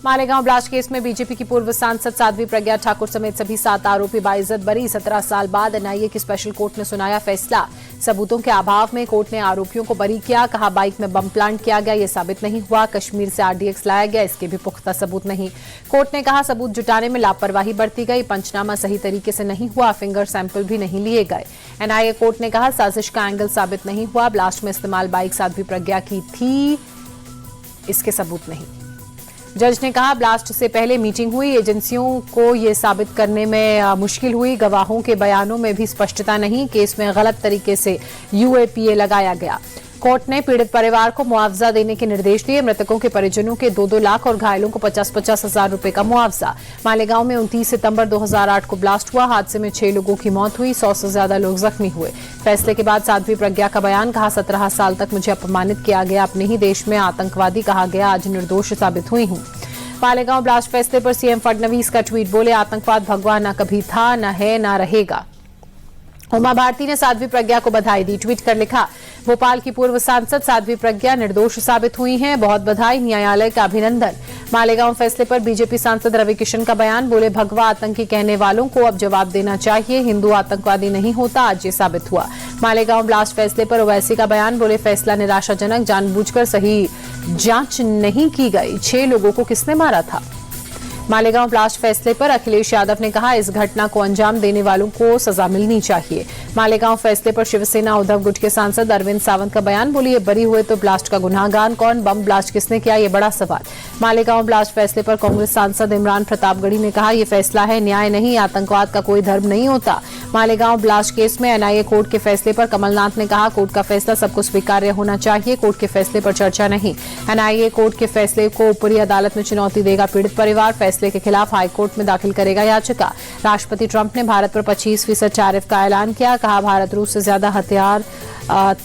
Malegaon blast case में BJP की पूर्व सांसद साध्वी प्रज्ञा ठाकुर समेत सभी 7 आरोपी बाइज्जत बरी। 17 साल बाद एनआईए की स्पेशल कोर्ट ने सुनाया फैसला। सबूतों के अभाव में कोर्ट ने आरोपियों को बरी किया। कहा बाइक में बम प्लांट किया गया, ये साबित नहीं हुआ। कश्मीर से आरडीएक्स लाया गया, इसके भी पुख्ता सबूत नहीं। कोर्ट ने कहा सबूत जुटाने में लापरवाही बरती गई। पंचनामा सही तरीके से नहीं हुआ, फिंगर सैंपल भी नहीं लिए गए। एनआईए कोर्ट ने कहा साजिश का एंगल साबित नहीं हुआ। ब्लास्ट में इस्तेमाल बाइक साध्वी प्रज्ञा की थी, इसके सबूत नहीं। जज ने कहा ब्लास्ट से पहले मीटिंग हुई, एजेंसियों को यह साबित करने में मुश्किल हुई। गवाहों के बयानों में भी स्पष्टता नहीं। केस में गलत तरीके से यूएपीए लगाया गया। कोर्ट ने पीड़ित परिवार को मुआवजा देने के निर्देश दिए। मृतकों के परिजनों के 2-2 लाख और घायलों को 50-50 हजार रुपए का मुआवजा। मालेगांव में 29 सितंबर 2008 को ब्लास्ट हुआ। हादसे में 6 लोगों की मौत हुई, 100 से ज्यादा लोग जख्मी हुए। फैसले के बाद साध्वी प्रज्ञा का बयान। कहा 17 साल तक मुझे अपमानित किया गया, अपने ही देश में आतंकवादी कहा गया, आज निर्दोष साबित हुई हूं। मालेगांव ब्लास्ट फैसले पर सीएम फडणवीस का ट्वीट। बोले आतंकवाद भगवा न कभी था, न है, न रहेगा। उमा भारती ने साध्वी प्रज्ञा को बधाई दी। ट्वीट कर लिखा भोपाल की पूर्व सांसद साध्वी प्रज्ञा निर्दोष साबित हुई हैं, बहुत बधाई, न्यायालय का अभिनंदन। मालेगांव फैसले पर बीजेपी सांसद रवि किशन का बयान। बोले भगवा आतंकी कहने वालों को अब जवाब देना चाहिए, हिंदू आतंकवादी नहीं होता, आज ये साबित हुआ। मालेगांव ब्लास्ट फैसले पर ओवैसी का बयान। बोले फैसला निराशाजनक, जानबूझकर सही जांच नहीं की गई। 6 लोगों को किसने मारा था। मालेगांव ब्लास्ट फैसले पर अखिलेश यादव ने कहा इस घटना को अंजाम देने वालों को सजा मिलनी चाहिए। मालेगांव फैसले पर शिवसेना उद्धव गुट के सांसद अरविंद सावंत का बयान। बोलिए बरी हुए तो ब्लास्ट का गुनाहगार कौन, बम ब्लास्ट किसने किया, ये बड़ा सवाल। मालेगांव ब्लास्ट फैसले पर कांग्रेस सांसद इमरान प्रतापगढ़ी ने कहा यह फैसला है, न्याय नहीं, आतंकवाद का कोई धर्म नहीं होता। मालेगांव ब्लास्ट केस में एनआईए कोर्ट के फैसले पर कमलनाथ ने कहा कोर्ट का फैसला सबको स्वीकार्य होना चाहिए, कोर्ट के फैसले पर चर्चा नहीं। एनआईए कोर्ट के फैसले को ऊपरी अदालत में चुनौती देगा पीड़ित परिवार। फैसले के खिलाफ हाईकोर्ट में दाखिल करेगा याचिका। राष्ट्रपति ट्रंप ने भारत पर 25% टैरिफ का ऐलान किया। कहा भारत रूस से ज्यादा हथियार,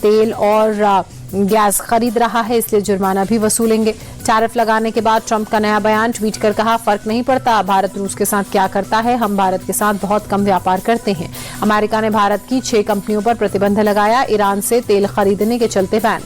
तेल और गैस खरीद रहा है, इसलिए जुर्माना भी वसूलेंगे। टैरिफ लगाने के बाद ट्रंप का नया बयान। ट्वीट कर कहा फर्क नहीं पड़ता भारत रूस के साथ क्या करता है, हम भारत के साथ बहुत कम व्यापार करते हैं। अमेरिका ने भारत की 6 कंपनियों पर प्रतिबंध लगाया। ईरान से तेल खरीदने के चलते बैन।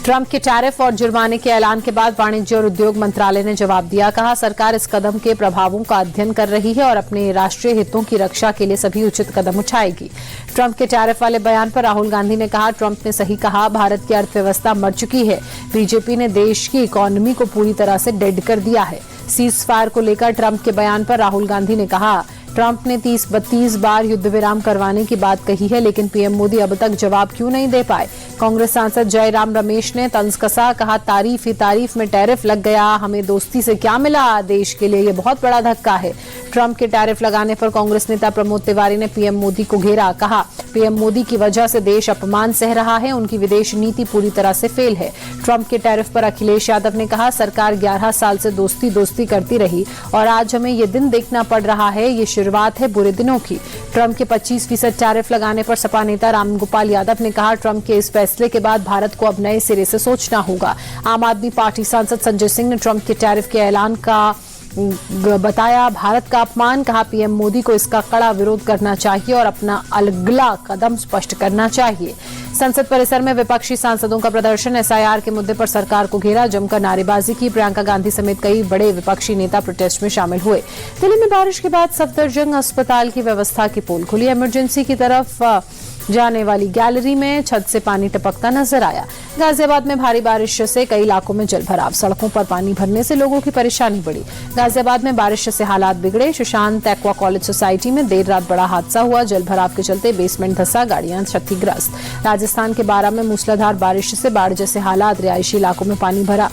ट्रंप के टैरिफ और जुर्माने के ऐलान के बाद वाणिज्य और उद्योग मंत्रालय ने जवाब दिया। कहा सरकार इस कदम के प्रभावों का अध्ययन कर रही है और अपने राष्ट्रीय हितों की रक्षा के लिए सभी उचित कदम उठाएगी। ट्रंप के टैरिफ वाले बयान पर राहुल गांधी ने कहा ट्रंप ने सही कहा, भारत की अर्थव्यवस्था मर चुकी है। बीजेपी ने देश की इकोनॉमी को पूरी तरह से डेड कर दिया है। सीज फायर को लेकर ट्रंप के बयान पर राहुल गांधी ने कहा ट्रंप ने 30-32 बार युद्ध विराम करवाने की बात कही है, लेकिन पीएम मोदी अब तक जवाब क्यों नहीं दे पाए। कांग्रेस सांसद जयराम रमेश ने तंज कसा। कहा तारीफ ही तारीफ में टैरिफ लग गया, हमें दोस्ती से क्या मिला, देश के लिए ये बहुत बड़ा धक्का है। ट्रंप के टैरिफ लगाने पर कांग्रेस नेता प्रमोद तिवारी ने पीएम मोदी को घेरा। कहा पीएम मोदी की वजह से देश अपमान सह रहा है, उनकी विदेश नीति पूरी तरह से फेल है। ट्रंप के टैरिफ पर अखिलेश यादव ने कहा सरकार 11 साल से दोस्ती करती रही और आज हमें ये दिन देखना पड़ रहा है, ये शुरुआत है बुरे दिनों की। ट्रंप के 25% टैरिफ लगाने पर सपा नेता रामगोपाल यादव ने कहा ट्रंप के इस फैसले के बाद भारत को अब नए सिरे से सोचना होगा। आम आदमी पार्टी सांसद संजय सिंह ने ट्रंप के टैरिफ के ऐलान का बताया भारत का अपमान। कहा पीएम मोदी को इसका कड़ा विरोध करना चाहिए और अपना अगला कदम स्पष्ट करना चाहिए। संसद परिसर में विपक्षी सांसदों का प्रदर्शन। एसआईआर के मुद्दे पर सरकार को घेरा, जमकर नारेबाजी की। प्रियंका गांधी समेत कई बड़े विपक्षी नेता प्रोटेस्ट में शामिल हुए। दिल्ली में बारिश के बाद सफदरजंग अस्पताल की व्यवस्था की पोल खुली। इमरजेंसी की तरफ जाने वाली गैलरी में छत से पानी टपकता नजर आया। गाजियाबाद में भारी बारिश से कई इलाकों में जलभराव, सड़कों पर पानी भरने से लोगों की परेशानी बढ़ी। गाजियाबाद में बारिश से हालात बिगड़े। सुशांत एक्वा कॉलेज सोसाइटी में देर रात बड़ा हादसा हुआ, जलभराव के चलते बेसमेंट धंसा, गाड़ियां क्षतिग्रस्त। राजस्थान के बारा में मूसलाधार बारिश से बाढ़ जैसे हालात, रिहायशी इलाकों में पानी भरा।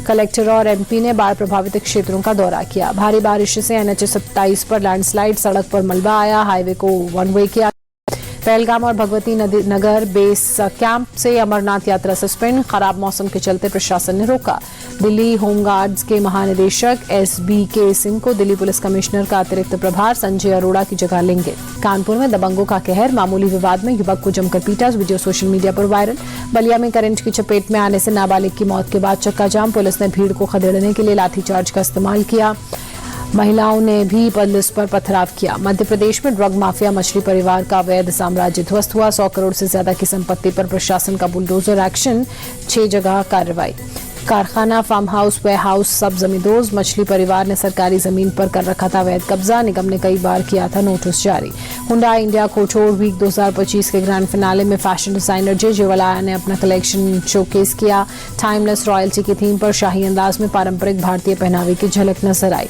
कलेक्टर और एमपी ने बाढ़ प्रभावित क्षेत्रों का दौरा किया। भारी बारिश से एनएच 27 पर लैंडस्लाइड, सड़क पर मलबा आया, हाईवे को वन वे किया। पहलगाम और भगवती नगर बेस कैंप से अमरनाथ यात्रा सस्पेंड, खराब मौसम के चलते प्रशासन ने रोका। दिल्ली होमगार्ड्स के महानिदेशक एसबीके सिंह को दिल्ली पुलिस कमिश्नर का अतिरिक्त प्रभार संजय अरोड़ा की जगह लेंगे। कानपुर में दबंगों का कहर, मामूली विवाद में युवक को जमकर पीटा, वीडियो सोशल मीडिया पर वायरल। बलिया में करंट की चपेट में आने से नाबालिग की मौत के बाद चक्का जाम, पुलिस ने भीड़ को खदेड़ने के लिए लाठीचार्ज का इस्तेमाल किया। महिलाओं ने भी पुलिस पर पथराव किया। मध्य प्रदेश में ड्रग माफिया मछली परिवार का अवैध साम्राज्य ध्वस्त हुआ। 100 करोड़ से ज्यादा की संपत्ति पर प्रशासन का बुलडोजर एक्शन, 6 जगह कार्रवाई। कारखाना, फार्म हाउस, वे हाउस सब जमींदोज। मछली परिवार ने सरकारी जमीन पर कर रखा था अवैध कब्जा। निगम ने कई बार किया था नोटिस जारी। हुंडई इंडिया कोटोर वीक 2025 के ग्रैंड फिनाले में फैशन डिजाइनर जे वलाया ने अपना कलेक्शन शोकेस किया। टाइमलेस रॉयल्टी की थीम पर शाही अंदाज में पारंपरिक भारतीय पहनावे की झलक नजर आई।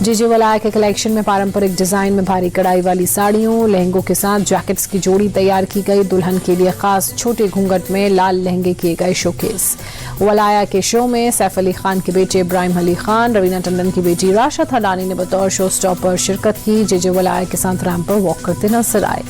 जे वलाया के कलेक्शन में पारंपरिक डिजाइन में भारी कढ़ाई वाली साड़ियों, लहंगों के साथ जैकेट्स की जोड़ी तैयार की गई। दुल्हन के लिए खास छोटे घूंघट में लाल लहंगे किए गए शोकेस। वलाया के शो में सैफ अली खान के बेटे इब्राहिम अली खान, रवीना टंडन की बेटी राशा थडानी ने बतौर शो स्टॉपर शिरकत की। जे वलाया के साथ रैंप पर वॉक करते नजर आए।